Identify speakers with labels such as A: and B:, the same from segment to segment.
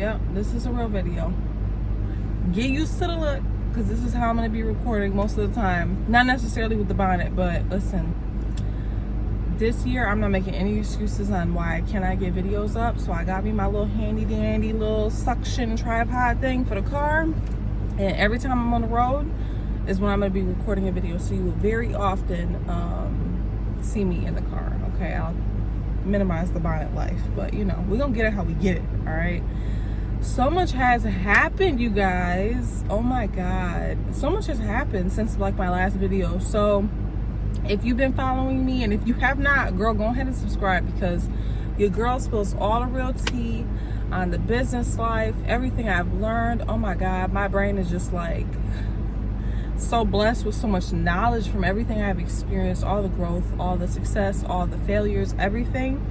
A: Yep, this is a real video. Get used to the look, because this is how I'm going to be recording most of the time. Not necessarily with the bonnet, but listen. This year, I'm not making any excuses on why I cannot get videos up. So I got me my little handy dandy little suction tripod thing for the car. And every time I'm on the road is when I'm going to be recording a video. So you will very often see me in the car. Okay, I'll minimize the bonnet life. But, you know, we're going to get it how we get it. All right. So much has happened, you guys. Oh, my God. So much has happened since, like, my last video. So if you've been following me, and if you have not, girl, go ahead and subscribe, because your girl spills all the real tea on the business life, everything I've learned. Oh my God, my brain is just like so blessed with so much knowledge from everything I've experienced, all the growth, all the success, all the failures, everything.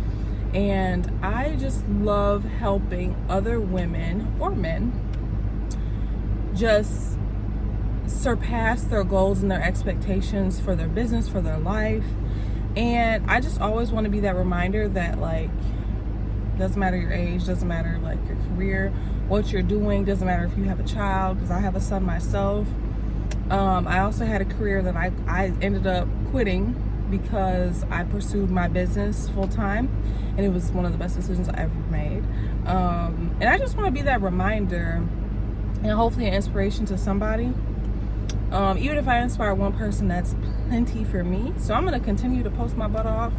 A: And I just love helping other women or men just surpass their goals and their expectations for their business, for their life. And I just always want to be that reminder that, like, doesn't matter your age, doesn't matter like your career, what you're doing, doesn't matter if you have a child, because I have a son myself. I also had a career that I ended up quitting because I pursued my business full time, and it was one of the best decisions I ever made. And I just want to be that reminder and hopefully an inspiration to somebody. Even if I inspire one person, that's plenty for me. So I'm going to continue to post my butt off,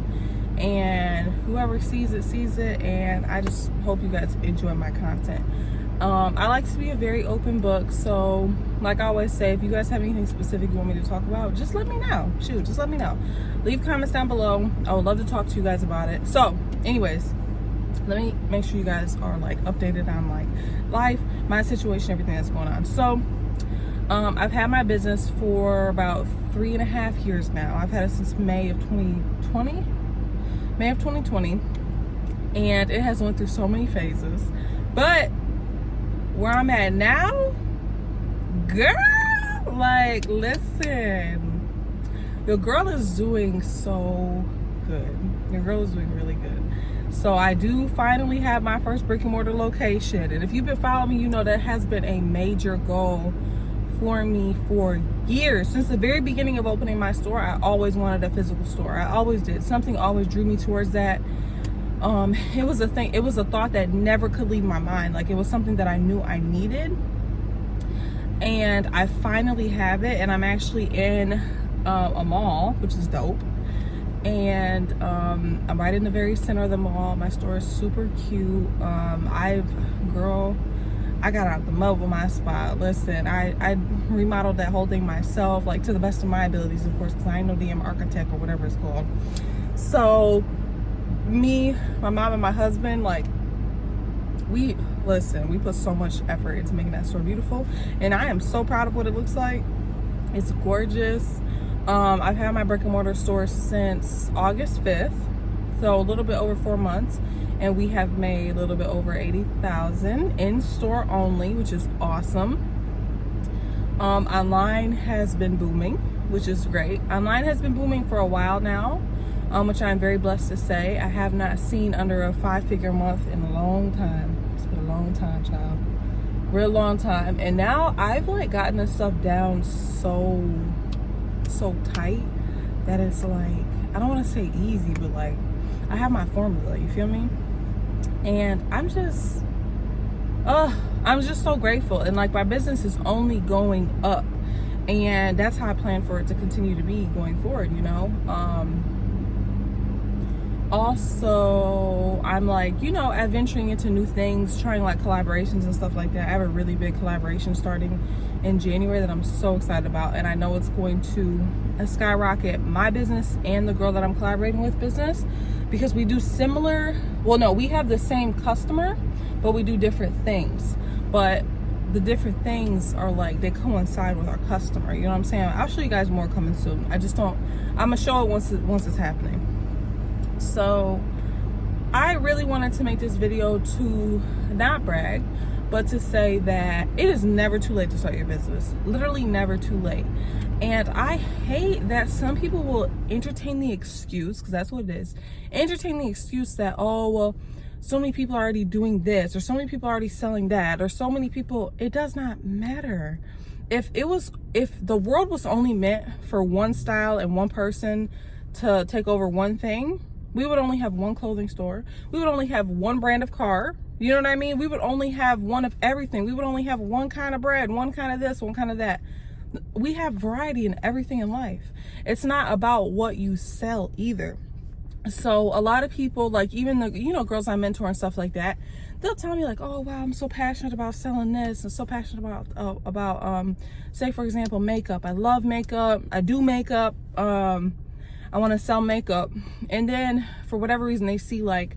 A: and whoever sees it, and I just hope you guys enjoy my content. I like to be a very open book, so like I always say, if you guys have anything specific you want me to talk about, just let me know. Shoot, just let me know. Leave comments down below. I would love to talk to you guys about it. So anyways, let me make sure you guys are like updated on like life, my situation, everything that's going on. So I've had my business for about 3.5 years now. I've had it since May of 2020, and it has went through so many phases. But where I'm at now, girl, like, listen, your girl is doing so good. Your girl is doing really good. So I do finally have my first brick and mortar location, and if you've been following me, you know that has been a major goal for me for years. Since the very beginning of opening my store, I always wanted a physical store. I always did. Something always drew me towards that. It was a thing. It was a thought that never could leave my mind. Like, it was something that I knew I needed, and I finally have it. And I'm actually in a mall, which is dope. And I'm right in the very center of the mall. My store is super cute. I got out the mud with my spot. Listen, I remodeled that whole thing myself, like, to the best of my abilities, of course, because I ain't no damn architect or whatever it's called. So me, my mom, and my husband, like, we put so much effort into making that store beautiful, and I am so proud of what it looks like. It's gorgeous. I've had my brick and mortar store since August 5th, so a little bit over 4 months. And we have made a little bit over $80,000 in store only, which is awesome. Online has been booming, which is great. Online has been booming for a while now, which I'm very blessed to say. I have not seen under a 5-figure month in a long time. It's been a long time, child. Real long time. And now I've like gotten this stuff down so tight that it's like, I don't want to say easy, but like, I have my formula, you feel me? And I'm just so grateful. And like, my business is only going up, and that's how I plan for it to continue to be going forward, you know. Also, I'm like, you know, adventuring into new things, trying like collaborations and stuff like that. I have a really big collaboration starting in January that I'm so excited about, and I know it's going to skyrocket my business and the girl that I'm collaborating with business, because we do similar, well, no, we have the same customer, but we do different things. But the different things are like, they coincide with our customer, you know what I'm saying? I'll show you guys more coming soon. I'm gonna show it once it's happening. So I really wanted to make this video to not brag, but to say that it is never too late to start your business. Literally never too late. And I hate that some people will entertain the excuse, because that's what it is, entertain the excuse that, oh, well, so many people are already doing this, or so many people are already selling that, or so many people, it does not matter. If the world was only meant for one style and one person to take over one thing, we would only have one clothing store. We would only have one brand of car. You know what I mean? We would only have one of everything. We would only have one kind of bread, one kind of this, one kind of that. We have variety in everything in life. It's not about what you sell either. So a lot of people, like even the, you know, girls I mentor and stuff like that, they'll tell me like, oh wow, I'm so passionate about selling this and so passionate about say for example, makeup. I love makeup. I do makeup. I want to sell makeup. And then for whatever reason, they see like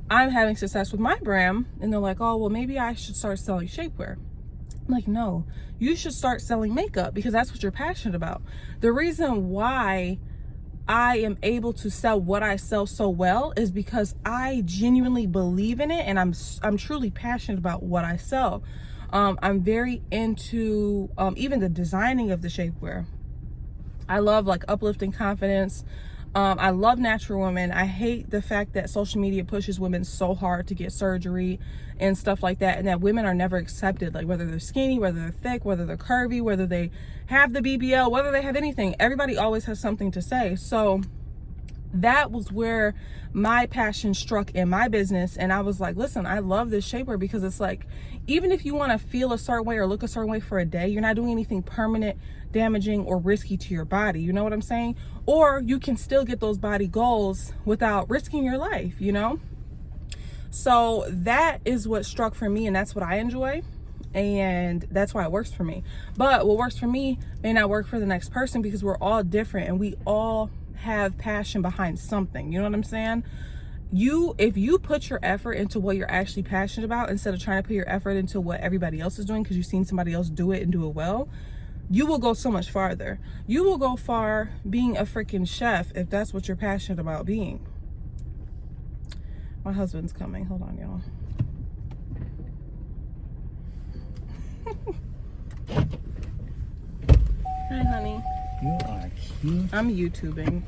A: I'm having success with my brand and they're like, oh, well, maybe I should start selling shapewear. I'm like, no, you should start selling makeup because that's what you're passionate about. The reason why I am able to sell what I sell so well is because I genuinely believe in it and I'm truly passionate about what I sell. I'm very into even the designing of the shapewear. I love like uplifting confidence. I love natural women. I hate the fact that social media pushes women so hard to get surgery and stuff like that, and that women are never accepted, like whether they're skinny, whether they're thick, whether they're curvy, whether they have the BBL, whether they have anything. Everybody always has something to say. So that was where my passion struck in my business, and I was like, listen, I love this shapewear because it's like, even if you want to feel a certain way or look a certain way for a day, you're not doing anything permanent, damaging, or risky to your body. You know what I'm saying? Or you can still get those body goals without risking your life, you know? So that is what struck for me, and that's what I enjoy, and that's why it works for me. But what works for me may not work for the next person because we're all different and we all have passion behind something. You know what I'm saying? If you put your effort into what you're actually passionate about instead of trying to put your effort into what everybody else is doing because you've seen somebody else do it and do it well, you will go so much farther. You will go far being a freaking chef if that's what you're passionate about being. My husband's coming. Hold on, y'all. Hi, honey.
B: You are cute.
A: I'm YouTubing.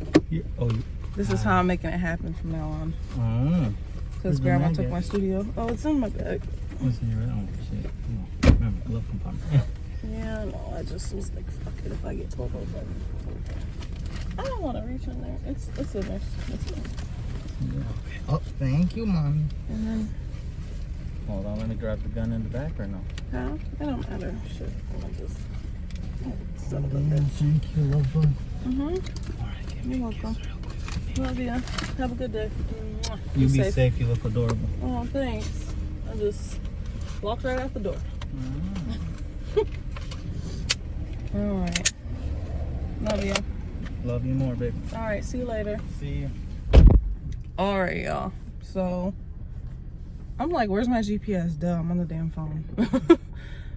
A: This is how I'm making it happen from now on. Because Grandma took my studio. Oh, it's in my bag.
B: What's in your bag? Oh, shit. Come on. Remember, glove compartment.
A: Yeah, no, I just was like, fuck it if I get pulled over. I don't want to reach in there. It's in there. It's in there.
B: Yeah, okay. Oh, thank you, Mommy.
A: And then,
B: hold on, let me grab the gun in the back or no?
A: huh? It don't matter. Shit. I'm just.
B: Thank you, love bug.
A: Alright,
B: give me a kiss real quick.
A: Love you. Have a good day.
B: You be safe. You look adorable.
A: Oh, thanks. I just walked right out the door. Alright. Love you.
B: Love you more, baby.
A: Alright, see you later.
B: See you.
A: Alright, y'all. So, I'm like, where's my GPS? Duh, I'm on the damn phone.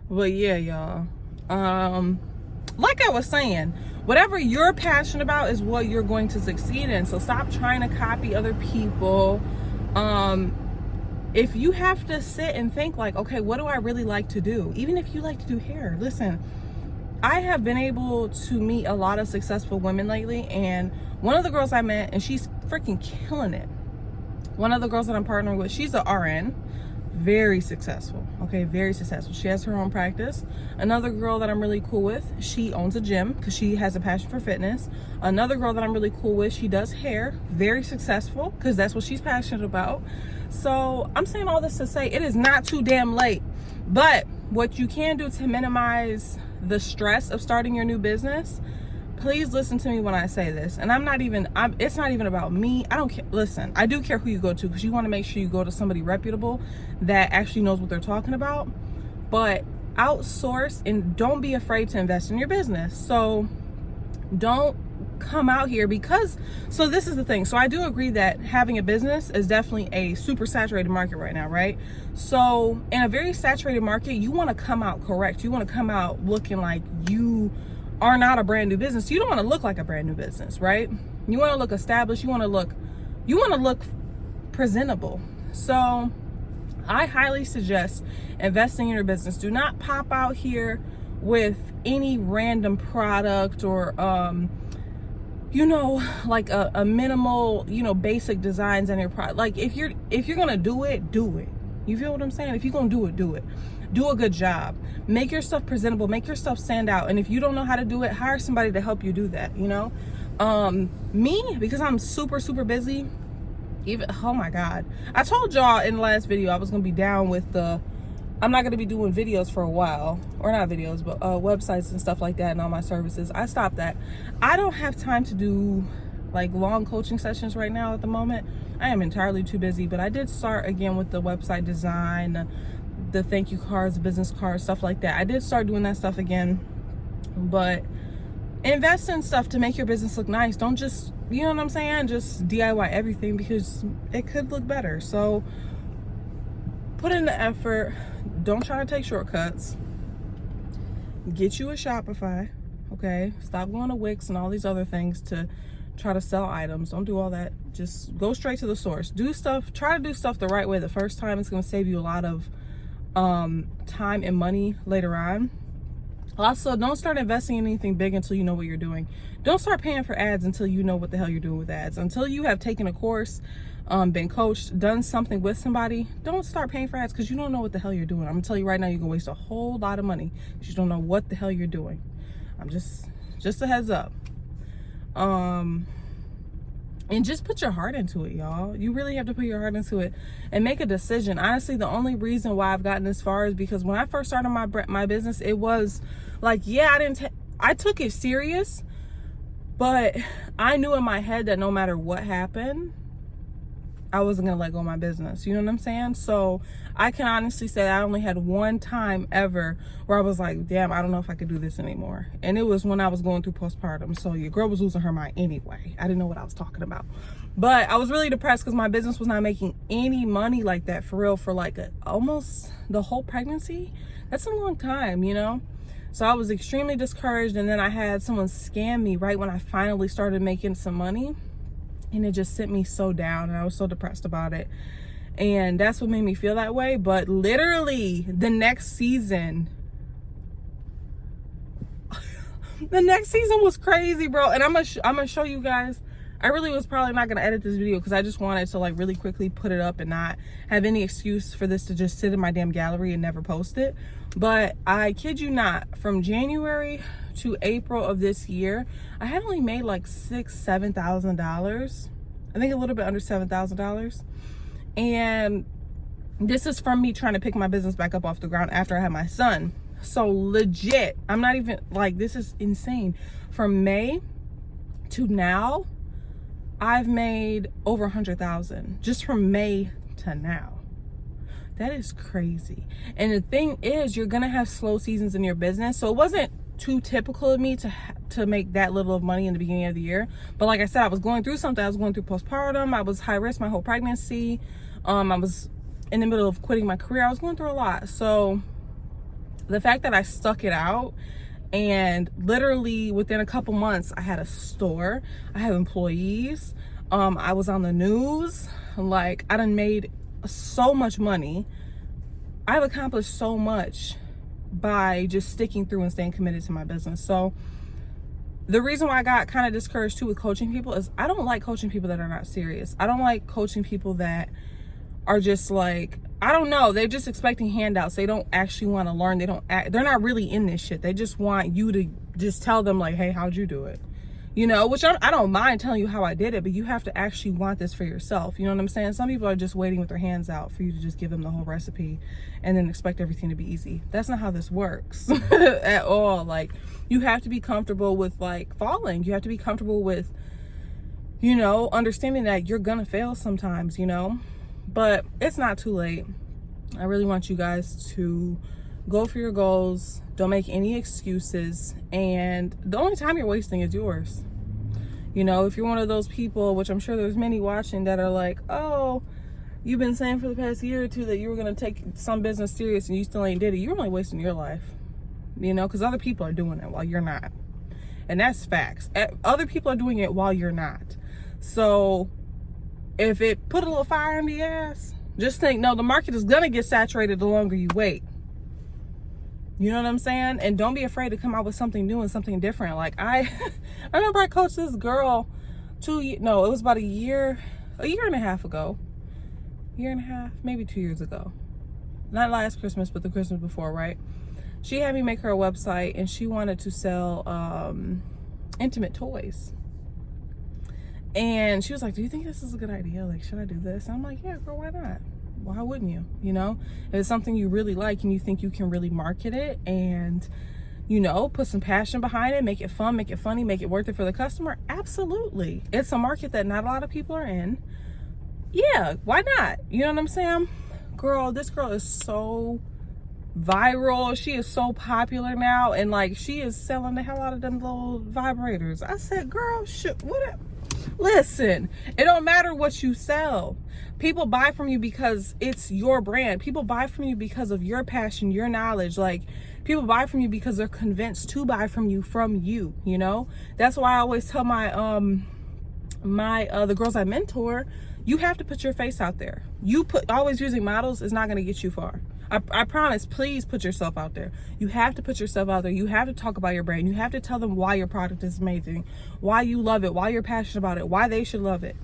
A: But yeah, y'all. Like I was saying, whatever you're passionate about is what you're going to succeed in. So stop trying to copy other people. If you have to sit and think like, okay, what do I really like to do? Even if you like to do hair, listen, I have been able to meet a lot of successful women lately, and one of the girls I met, and she's freaking killing it. One of the girls that I'm partnering with, she's a RN. Very successful. Okay, very successful. She has her own practice. Another girl that I'm really cool with, she owns a gym because she has a passion for fitness. Another girl that I'm really cool with, she does hair. Very successful because that's what she's passionate about. So I'm saying all this to say it is not too damn late. But what you can do to minimize the stress of starting your new business, please listen to me when I say this. And it's not even about me. I don't care. Listen, I do care who you go to because you want to make sure you go to somebody reputable that actually knows what they're talking about. But outsource and don't be afraid to invest in your business. So don't come out here so this is the thing. So I do agree that having a business is definitely a super saturated market right now, right? So in a very saturated market, you want to come out correct. You want to come out looking like you are not a brand new business. You don't want to look like a brand new business, right? You want to look established. You want to look presentable. So I highly suggest investing in your business. Do not pop out here with any random product or you know, like a minimal, you know, basic designs on your product. Like if you're gonna do it, do it. You feel what I'm saying? If you're gonna do it, do it. Do a good job. Make your stuff presentable. Make your stuff stand out. And if you don't know how to do it, hire somebody to help you do that, you know? Me, because I'm super, super busy, even, oh my God. I told y'all in the last video I was gonna be down with I'm not gonna be doing videos for a while, or not videos, but websites and stuff like that and all my services. I stopped that. I don't have time to do like long coaching sessions right now at the moment. I am entirely too busy, but I did start again with the website design, the thank you cards, business cards, stuff like that. I did start doing that stuff again, but invest in stuff to make your business look nice. Don't just, you know what I'm saying, just DIY everything, because it could look better. So put in the effort. Don't try to take shortcuts. Get you a Shopify, okay? Stop going to Wix and all these other things to try to sell items. Don't do all that. Just go straight to the source. Do stuff, try to do stuff the right way the first time. It's going to save you a lot of time and money later on. Also, don't start investing in anything big until you know what you're doing. Don't start paying for ads until you know what the hell you're doing with ads. Until you have taken a course, been coached, done something with somebody, don't start paying for ads, because you don't know what the hell you're doing. I'm gonna tell you right now, you're gonna waste a whole lot of money because you don't know what the hell you're doing. I'm just a heads up. And just put your heart into it, y'all. You really have to put your heart into it and make a decision. Honestly, the only reason why I've gotten this far is because when I first started my business, it was like, yeah, I took it serious, but I knew in my head that no matter what happened, I wasn't gonna let go of my business. You know what I'm saying? So I can honestly say I only had one time ever where I was like, damn, I don't know if I could do this anymore. And it was when I was going through postpartum. So your girl was losing her mind anyway. I didn't know what I was talking about. But I was really depressed because my business was not making any money like that for real for like almost the whole pregnancy. That's a long time, you know? So I was extremely discouraged. And then I had someone scam me right when I finally started making some money. And it just sent me so down, and I was so depressed about it. And that's what made me feel that way. But literally the next season was crazy, bro. And I'm gonna show you guys. I really was probably not gonna edit this video because I just wanted to like really quickly put it up and not have any excuse for this to just sit in my damn gallery and never post it. But I kid you not, from January to April of this year, I had only made like $7,000. I think a little bit under $7,000. And this is from me trying to pick my business back up off the ground after I had my son. So legit, I'm not even like, this is insane. From May to now, I've made over 100,000 just from May to now. That is crazy. And the thing is, you're gonna have slow seasons in your business. So it wasn't too typical of me to make that little of money in the beginning of the year. But like I said, I was going through something. I was going through postpartum. I was high risk my whole pregnancy. I was in the middle of quitting my career. I was going through a lot. So the fact that I stuck it out, and literally within a couple months, I had a store. I have employees. I was on the news. Like, I done made so much money. I've accomplished so much by just sticking through and staying committed to my business. So the reason why I got kind of discouraged too with coaching people is I don't like coaching people that are not serious. I don't like coaching people that are just like, I don't know, they're just expecting handouts. They don't actually want to learn. They're not really in this shit. They just want you to just tell them like, hey, how'd you do it? You know, which I don't mind telling you how I did it, but you have to actually want this for yourself. You know what I'm saying? Some people are just waiting with their hands out for you to just give them the whole recipe and then expect everything to be easy. That's not how this works at all. Like, you have to be comfortable with like falling. You have to be comfortable with, you know, understanding that you're gonna fail sometimes, you know, but it's not too late. I really want you guys to go for your goals. Don't make any excuses. And the only time you're wasting is yours. You know, if you're one of those people, which I'm sure there's many watching that are like, oh, you've been saying for the past year or two that you were going to take some business serious and you still ain't did it. You're only wasting your life, you know, because other people are doing it while you're not. And that's facts. Other people are doing it while you're not. So if it put a little fire in the ass, just think, no, the market is going to get saturated the longer you wait. You know what I'm saying? And don't be afraid to come out with something new and something different. Like I remember I coached this girl it was about a year and a half ago. Year and a half, maybe 2 years ago. Not last Christmas, but the Christmas before, right? She had me make her a website, and she wanted to sell intimate toys. And she was like, do you think this is a good idea? Like, should I do this? And I'm like, yeah, girl, why not? Why wouldn't you? You know, if it's something you really like and you think you can really market it and, you know, put some passion behind it, make it fun, make it funny, make it worth it for the customer, absolutely. It's a market that not a lot of people are in. Yeah, why not? You know what I'm saying? Girl, this girl is so viral. She is so popular now, and like she is selling the hell out of them little vibrators. I said, girl, what? Listen, it don't matter what you sell. People buy from you because it's your brand. People buy from you because of your passion, your knowledge. Like, people buy from you because they're convinced to buy from you, you know? That's why I always tell my the girls I mentor, you have to put your face out there. Always using models is not going to get you far. I promise. Please put yourself out there. You have to put yourself out there. You have to talk about your brand. You have to tell them why your product is amazing, why you love it, why you're passionate about it, why they should love it.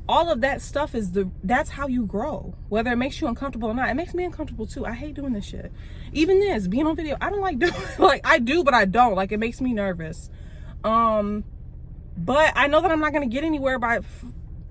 A: All of that stuff that's how you grow. Whether it makes you uncomfortable or not. It makes me uncomfortable too. I hate doing this shit. Even this, being on video, I don't like doing like I do, but I don't. Like, it makes me nervous. But I know that I'm not gonna get anywhere by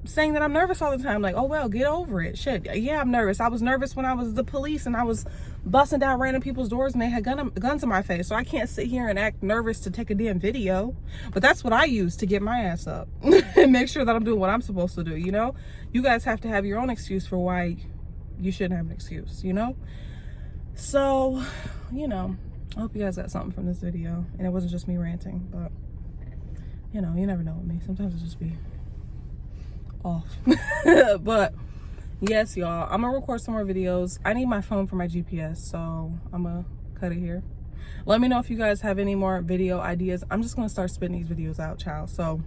A: saying that I'm nervous all the time. Like, oh well, get over it. Shit, yeah, I'm nervous. I was nervous when I was the police and I was busting down random people's doors and they had guns in my face. So I can't sit here and act nervous to take a damn video. But that's what I use to get my ass up and make sure that I'm doing what I'm supposed to do, you know? You guys have to have your own excuse for why you shouldn't have an excuse, you know? So, you know, I hope you guys got something from this video. And it wasn't just me ranting, but, you know, you never know with me. Sometimes it just be off. But yes, y'all, I'm gonna record some more videos. I need my phone for my GPS, so I'm gonna cut it here. Let me know if you guys have any more video ideas. I'm just gonna start spitting these videos out, child. So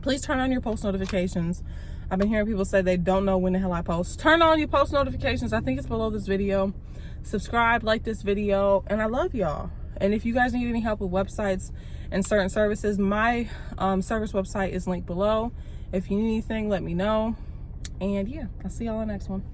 A: please turn on your post notifications. I've been hearing people say they don't know when the hell I post. Turn on your post notifications. I think it's below this video. Subscribe, like this video, and I love y'all. And if you guys need any help with websites and certain services, my service website is linked below. If you need anything, let me know. And yeah, I'll see y'all in the next one.